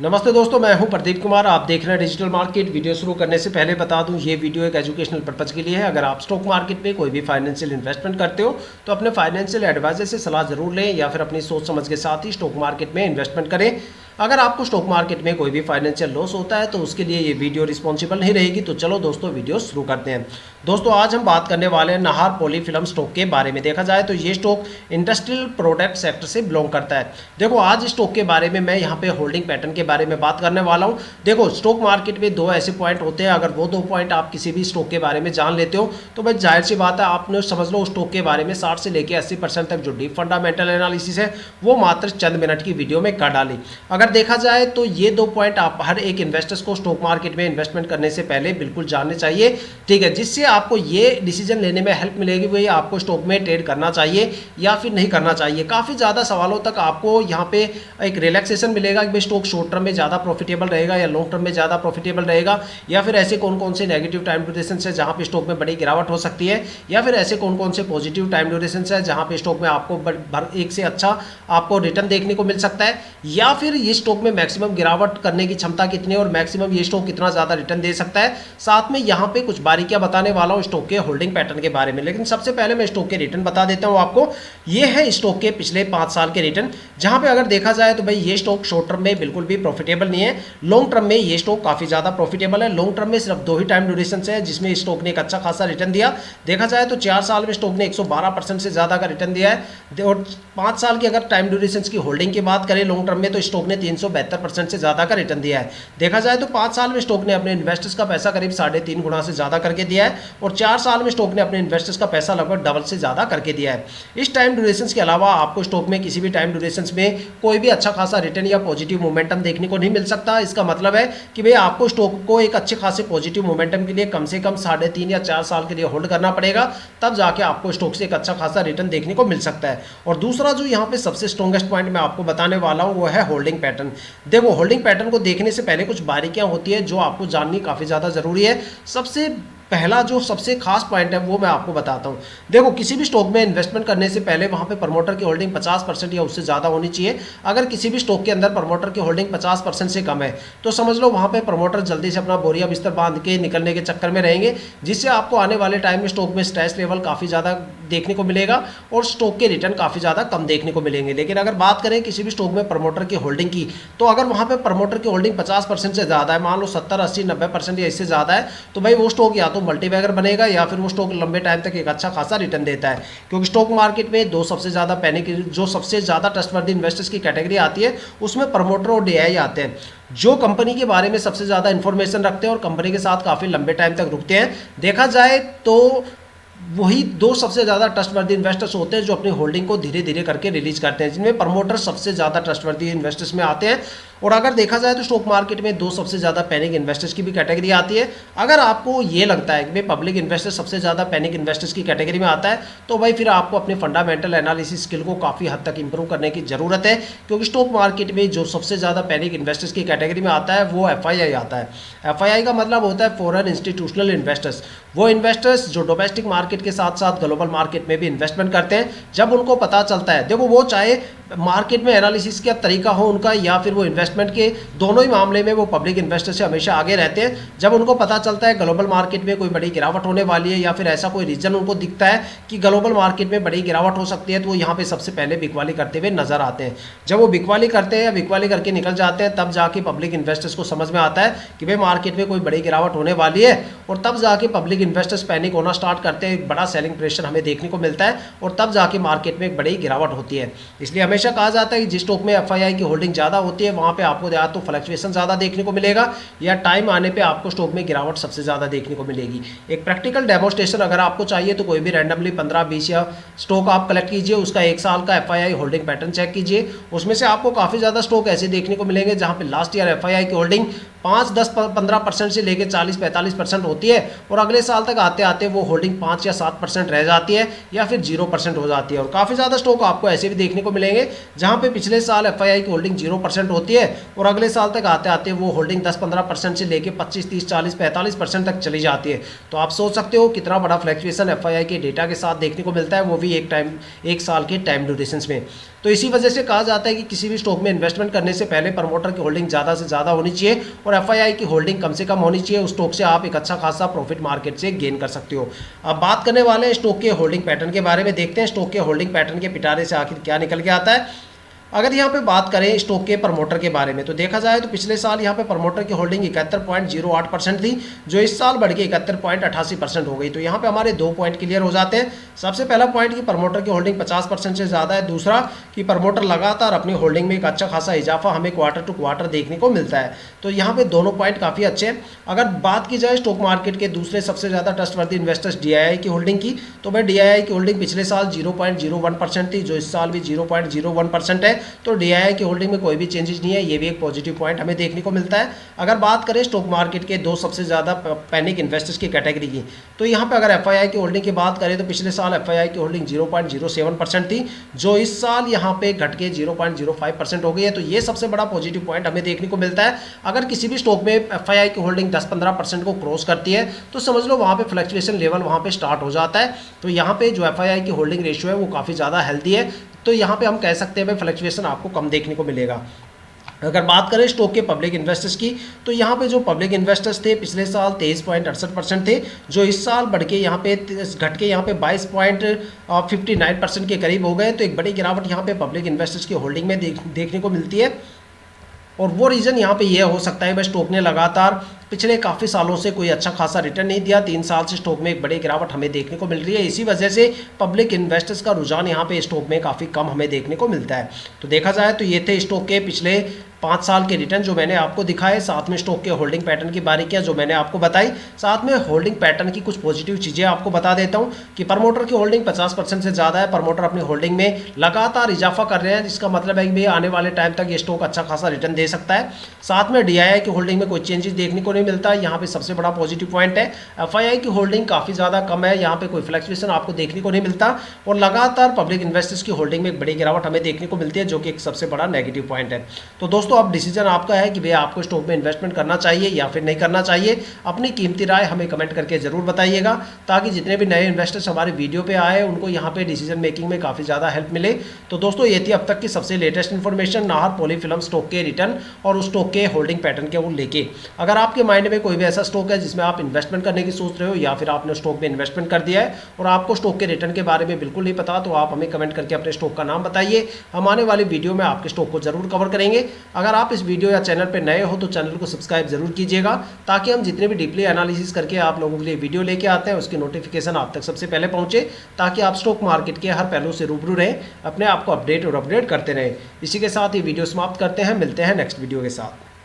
नमस्ते दोस्तों, मैं हूं प्रदीप कुमार। आप देख रहे हैं डिजिटल मार्केट। वीडियो शुरू करने से पहले बता दूं, ये वीडियो एक एजुकेशनल पर्पज़ के लिए है। अगर आप स्टॉक मार्केट में कोई भी फाइनेंशियल इन्वेस्टमेंट करते हो तो अपने फाइनेंशियल एडवाइजर से सलाह जरूर लें या फिर अपनी सोच समझ के साथ ही स्टॉक मार्केट में इन्वेस्टमेंट करें। अगर आपको स्टॉक मार्केट में कोई भी फाइनेंशियल लॉस होता है तो उसके लिए ये वीडियो रिस्पॉन्सिबल नहीं रहेगी। तो चलो दोस्तों, वीडियो शुरू करते हैं। दोस्तों, आज हम बात करने वाले हैं नाहर पॉलीफिल्म स्टॉक के बारे में। देखा जाए तो ये स्टॉक इंडस्ट्रियल प्रोडक्ट सेक्टर से बिलोंग करता है। देखो, आज स्टॉक के बारे में मैं यहाँ पे होल्डिंग पैटर्न के बारे में बात करने वाला हूँ। देखो, स्टॉक मार्केट में दो ऐसे पॉइंट होते हैं। अगर वो दो पॉइंट आप किसी भी स्टॉक के बारे में जान लेते हो तो भाई जाहिर सी बात है, आपने समझ लो स्टॉक के बारे में 60 से लेकर 80% तक जो डीप फंडामेंटल एनालिसिस है वो मात्र चंद मिनट की वीडियो में कर डाली। अगर देखा जाए तो ये दो पॉइंट आप हर एक इन्वेस्टर्स को स्टॉक मार्केट में इन्वेस्टमेंट करने से पहले बिल्कुल जानने चाहिए, ठीक है, जिससे आपको ये डिसीजन लेने में हेल्प मिलेगी भाई आपको स्टॉक में ट्रेड करना चाहिए या फिर नहीं करना चाहिए। काफ़ी ज़्यादा सवालों तक आपको यहाँ पे एक रिलैक्सेशन मिलेगा कि भाई स्टॉक शॉर्ट टर्म में ज़्यादा प्रॉफिटेबल रहेगा या लॉन्ग टर्म में ज़्यादा प्रॉफिटेबल रहेगा, या फिर ऐसे कौन कौन से नेगेटिव टाइम ड्यूरेशन है जहाँ पे स्टॉक में बड़ी गिरावट हो सकती है, या फिर ऐसे कौन कौन से पॉजिटिव टाइम ड्यूरेशन है जहाँ पे स्टॉक में आपको एक से अच्छा आपको रिटर्न देखने को मिल सकता है, या फिर ये स्टॉक में मैक्सिमम गिरावट करने की क्षमता कितनी है और मैक्सिमम ये स्टॉक कितना ज़्यादा रिटर्न दे सकता है। साथ में यहाँ पे कुछ बारीकियां बताने वाला हूँ स्टॉक के होल्डिंग पैटर्न के बारे में। लेकिन सबसे पहले मैं स्टॉक के रिटर्न बता देता हूँ आपको। ये है स्टॉक के पिछले 5 साल के रिटर्न, जहाँ पे अगर देखा जाए तो भाई ये स्टॉक शॉर्ट टर्म में बिल्कुल भी प्रॉफिटेबल नहीं है। लॉन्ग टर्म में ये स्टॉक काफ़ी ज़्यादा प्रॉफिटेबल है। लॉन्ग टर्म में सिर्फ 2 ही टाइम ड्यूरेशन है जिसमें स्टॉक ने एक अच्छा खासा रिटर्न दिया। देखा जाए तो 4 साल में स्टॉक ने 112% से ज़्यादा का रिटर्न दिया है, और 5 साल की अगर टाइम ड्यूरेशन की होल्डिंग की बात करें लॉन्ग टर्म में तो स्टॉक ने 372% से ज़्यादा का रिटर्न दिया है। देखा जाए तो 5 साल में स्टॉक ने अपने इन्वेस्टर्स का पैसा करीब 3.5 गुना से ज़्यादा करके दिया है, और 4 साल में स्टॉक ने अपने इन्वेस्टर्स का पैसा लगभग डबल से ज़्यादा करके दिया है। इस टाइम ड्यूरेशन के अलावा आपको स्टॉक में किसी भी टाइम ड्यूरेशन में कोई भी अच्छा खासा रिटर्न या पॉजिटिव मोमेंटम देखने को नहीं मिल सकता। इसका मतलब है कि भाई आपको स्टॉक को एक अच्छे खासे पॉजिटिव मोमेंटम के लिए कम से कम 3.5 या 4 साल के लिए होल्ड करना पड़ेगा, तब जाके आपको स्टॉक से एक अच्छा खासा रिटर्न देखने को मिल सकता है। और दूसरा जो यहाँ पे सबसे स्ट्रॉन्गेस्ट पॉइंट मैं आपको बताने वाला हूँ वो है होल्डिंग पैटर्न। देखो, होल्डिंग पैटर्न को देखने से पहले कुछ बारीकियां होती है जो आपको जाननी काफ़ी ज़्यादा ज़रूरी है। सबसे पहला जो सबसे खास पॉइंट है वो मैं आपको बताता हूँ। देखो, किसी भी स्टॉक में इन्वेस्टमेंट करने से पहले वहाँ पे प्रमोटर की होल्डिंग 50% या उससे ज़्यादा होनी चाहिए। अगर किसी भी स्टॉक के अंदर प्रमोटर की होल्डिंग 50% से कम है तो समझ लो वहाँ पे प्रमोटर जल्दी से अपना बोरिया बिस्तर बांध के निकलने के चक्कर में रहेंगे, जिससे आपको आने वाले टाइम में स्टॉक में स्ट्रेस लेवल काफ़ी ज़्यादा देखने को मिलेगा और स्टॉक के रिटर्न काफ़ी ज़्यादा कम देखने को मिलेंगे। लेकिन अगर बात करें किसी भी स्टॉक में प्रमोटर की होल्डिंग की, तो अगर वहाँ पर प्रमोटर की होल्डिंग 50% से ज़्यादा है, मान लो 70, 80, 90% या इससे ज़्यादा है, तो भाई वो स्टॉक या तो मल्टीबैगर बनेगा या फिर वो स्टॉक लंबे टाइम तक एक अच्छा खासा रिटर्न देता है। क्योंकि स्टॉक मार्केट में दो सबसे ज़्यादा पैनिक जो सबसे ज़्यादा ट्रस्टवर्दी इन्वेस्टर्स की कैटेगरी आती है उसमें प्रमोटर और डीआई आते हैं, जो कंपनी के बारे में सबसे ज़्यादा इंफॉर्मेशन रखते हैं और कंपनी के साथ काफ़ी लंबे टाइम तक रुकते हैं। देखा जाए तो वही दो सबसे ज़्यादा ट्रस्टवर्दी इन्वेस्टर्स होते हैं जो अपनी होल्डिंग को धीरे धीरे करके रिलीज करते हैं, जिनमें प्रमोटर सबसे ज़्यादा ट्रस्टवर्दी इन्वेस्टर्स में आते हैं। और अगर देखा जाए तो स्टॉक मार्केट में दो सबसे ज़्यादा पैनिक इन्वेस्टर्स की भी कैटेगरी आती है। अगर आपको ये लगता है कि भाई पब्लिक इन्वेस्टर सबसे ज़्यादा पैनिक इन्वेस्टर्स की कैटेगरी में आता है तो भाई फिर आपको अपने फंडामेंटल एनालिसिस स्किल को काफ़ी हद तक इंप्रूव करने की ज़रूरत है। क्योंकि स्टॉक मार्केट में जो सबसे ज़्यादा पैनिक इन्वेस्टर्स की कैटेगरी में आता है वो FII आता है। FII का मतलब होता है फॉरेन इंस्टीट्यूशनल इन्वेस्टर्स। वो इन्वेस्टर्स जो डोमेस्टिक मार्केट के साथ साथ ग्लोबल मार्केट में भी इन्वेस्टमेंट करते हैं। जब उनको पता चलता है, देखो वो चाहे मार्केट में एनालिसिस का तरीका हो उनका या फिर वो इन्वेस्टमेंट के दोनों ही मामले में वो पब्लिक इन्वेस्टर से हमेशा आगे रहते हैं। जब उनको पता चलता है ग्लोबल मार्केट में कोई बड़ी गिरावट होने वाली है या फिर ऐसा कोई रीजन उनको दिखता है कि ग्लोबल मार्केट में बड़ी गिरावट हो सकती है, तो वो यहाँ पे सबसे पहले बिकवाली करते हुए नजर आते हैं। जब वो बिकवाली करते हैं या बिकवाली करके निकल जाते हैं तब जाके पब्लिक इन्वेस्टर्स को समझ में आता है कि भाई मार्केट में कोई बड़ी गिरावट होने वाली है, और तब जाके पब्लिक इन्वेस्टर्स पैनिक होना स्टार्ट करते हैं। एक बड़ा सेलिंग प्रेशर हमें देखने को मिलता है और तब जाके मार्केट में एक बड़ी गिरावट होती है। इसलिए हमेशा कहा जाता है कि जिस स्टॉक में FII की होल्डिंग ज़्यादा होती है वहाँ पे आपको या तो फ्लक्चुएशन ज़्यादा देखने को मिलेगा या टाइम आने पे आपको स्टॉक में गिरावट सबसे ज़्यादा देखने को मिलेगी। एक प्रैक्टिकल डेमोस्ट्रेशन अगर आपको चाहिए तो कोई भी रैंडमली 15-20 या स्टॉक आप कलेक्ट कीजिए, उसका 1 साल का FII होल्डिंग पैटर्न चेक कीजिए। उसमें से आपको काफ़ी ज़्यादा स्टॉक ऐसे देखने को मिलेंगे जहाँ पे लास्ट ईयर FII की होल्डिंग 5, 10, 15% से लेकर 40-45% होती है, और अगले साल तक आते आते वो होल्डिंग 5 या 7% रह जाती है या फिर 0% हो जाती है। और काफ़ी ज़्यादा स्टॉक आपको ऐसे भी देखने को मिलेंगे जहाँ पे पिछले साल FII की होल्डिंग 0% होती है और अगले साल तक आते आते वो होल्डिंग 10-15% से लेकर 25, 30, 40, 45% तक चली जाती है। तो आप सोच सकते हो कितना बड़ा फ्लक्चुएशन FII के डेटा के साथ देखने को मिलता है, वो भी एक साल के टाइम ड्यूरेशन में। तो इसी वजह से कहा जाता है कि किसी भी स्टॉक में इन्वेस्टमेंट करने से पहले प्रमोटर की होल्डिंग ज़्यादा से ज़्यादा होनी चाहिए और एफआईआई की होल्डिंग कम से कम होनी चाहिए। उस स्टॉक से आप एक अच्छा खासा प्रॉफिट मार्केट से गेन कर सकते हो। अब बात करने वाले हैं स्टॉक के होल्डिंग पैटर्न के बारे में। देखते हैं स्टॉक के होल्डिंग पैटर्न के पिटारे से आखिर क्या निकल के आता है। अगर यहाँ पे बात करें स्टॉक के प्रमोटर के बारे में तो देखा जाए तो पिछले साल यहाँ पे प्रमोटर की होल्डिंग 71.08% थी, जो इस साल बढ़ के 71.88% हो गई। तो यहाँ पे हमारे 2 पॉइंट क्लियर हो जाते हैं। सबसे पहला पॉइंट कि प्रमोटर की होल्डिंग 50% से ज़्यादा है। दूसरा कि प्रमोटर लगातार अपनी होल्डिंग में एक अच्छा खासा इजाफा हमें क्वार्टर टू क्वार्टर देखने को मिलता है। तो यहाँ पे दोनों पॉइंट काफ़ी अच्छे हैं। अगर बात की जाए स्टॉक मार्केट के दूसरे सबसे ज़्यादा ट्रस्टवर्दी इन्वेस्टर्स DII की होल्डिंग की, तो भाई DII की होल्डिंग पिछले साल 0.01% थी, जो इस साल भी 0.01% है। तो DII की होल्डिंग में कोई भी चेंजेस नहीं है, ये भी एक पॉजिटिव पॉइंट हमें देखने को मिलता है। अगर बात करें स्टॉक मार्केट के 2 सबसे ज़्यादा पैनिक इन्वेस्टर्स की कैटेगरी की, तो यहाँ पे अगर FII की होल्डिंग की बात करें तो पिछले साल FII की होल्डिंग 0.07% थी, जो इस साल यहाँ पे घट के 0.05% हो गई है। तो ये सबसे बड़ा पॉजिटिव पॉइंट हमें देखने को मिलता है। अगर किसी भी स्टॉक में FII की होल्डिंग 10-15% को क्रॉस करती है तो समझ लो वहाँ पे फ्लक्चुएशन लेवल वहाँ पे स्टार्ट हो जाता है। तो यहाँ पे जो FII की होल्डिंग रेशियो है वो काफ़ी ज़्यादा हेल्दी है। तो यहाँ पे हम कह सकते हैं भाई फ्लक्चुएशन आपको कम देखने को मिलेगा। अगर बात करें स्टॉक के पब्लिक इन्वेस्टर्स की, तो यहाँ पे जो पब्लिक इन्वेस्टर्स थे पिछले साल 23.68% थे, जो इस साल बढ़ के यहाँ पे घट के यहाँ पे 22.59% के करीब हो गए। तो एक बड़ी गिरावट यहाँ पे पब्लिक इन्वेस्टर्स की होल्डिंग में देखने को मिलती है। और वो रीज़न यहाँ पे ये हो सकता है भाई स्टॉक ने लगातार पिछले काफ़ी सालों से कोई अच्छा खासा रिटर्न नहीं दिया। 3 साल से स्टॉक में एक बड़ी गिरावट हमें देखने को मिल रही है। इसी वजह से पब्लिक इन्वेस्टर्स का रुझान यहाँ पे स्टॉक में काफ़ी कम हमें देखने को मिलता है। तो देखा जाए तो ये थे स्टॉक के पिछले 5 साल के रिटर्न जो मैंने आपको दिखाए, साथ में स्टॉक के होल्डिंग पैटर्न की बारीकियां जो मैंने आपको बताई, साथ में होल्डिंग पैटर्न की कुछ पॉजिटिव चीज़ें आपको बता देता हूं कि प्रमोटर की होल्डिंग 50% से ज़्यादा है। प्रमोटर अपनी होल्डिंग में लगातार इजाफा कर रहे हैं, जिसका मतलब है कि आने वाले टाइम तक ये स्टॉक अच्छा खासा रिटर्न दे सकता है। साथ में DII की होल्डिंग में कोई चेंजेस देखने को नहीं मिलता, यहाँ पे सबसे बड़ा पॉजिटिव पॉइंट है। FII की होल्डिंग काफ़ी ज़्यादा कम है, यहाँ पे कोई फ्लक्चुएशन आपको देखने को नहीं मिलता। और लगातार पब्लिक इन्वेस्टर्स की होल्डिंग में एक बड़ी गिरावट हमें देखने को मिलती है, जो कि एक सबसे बड़ा नेगेटिव पॉइंट है। तो दोस्तों अब डिसीजन आपका है कि भैया आपको स्टॉक में इन्वेस्टमेंट करना चाहिए या फिर नहीं करना चाहिए। अपनी कीमती राय हमें कमेंट करके जरूर बताइएगा, ताकि जितने भी नए इन्वेस्टर्स हमारे वीडियो पे आए उनको यहाँ पे डिसीजन मेकिंग में काफ़ी ज़्यादा हेल्प मिले। तो दोस्तों ये थी अब तक की सबसे latest information Nahar Polyfilm stock के रिटर्न और उस स्टॉक के होल्डिंग पैटर्न के वो लेके। अगर आपके माइंड में कोई भी ऐसा स्टॉक है जिसमें आप इन्वेस्टमेंट करने की सोच रहे हो, या फिर आपने स्टॉक में इन्वेस्टमेंट कर दिया है और आपको स्टॉक के रिटर्न के बारे में बिल्कुल नहीं पता, तो आप हमें कमेंट करके अपने स्टॉक का नाम बताइए। हम आने वाली वीडियो में आपके स्टॉक को जरूर कवर करेंगे। अगर आप इस वीडियो या चैनल पर नए हो तो चैनल को सब्सक्राइब जरूर कीजिएगा, ताकि हम जितने भी डीपली एनालिसिस करके आप लोगों के लिए वीडियो लेके आते हैं उसकी नोटिफिकेशन आप तक सबसे पहले पहुंचे, ताकि आप स्टॉक मार्केट के हर पहलू से रूबरू रहें, अपने आप को अपडेट और अपडेट करते रहें। इसी के साथ ये वीडियो समाप्त करते हैं, मिलते हैं नेक्स्ट वीडियो के साथ।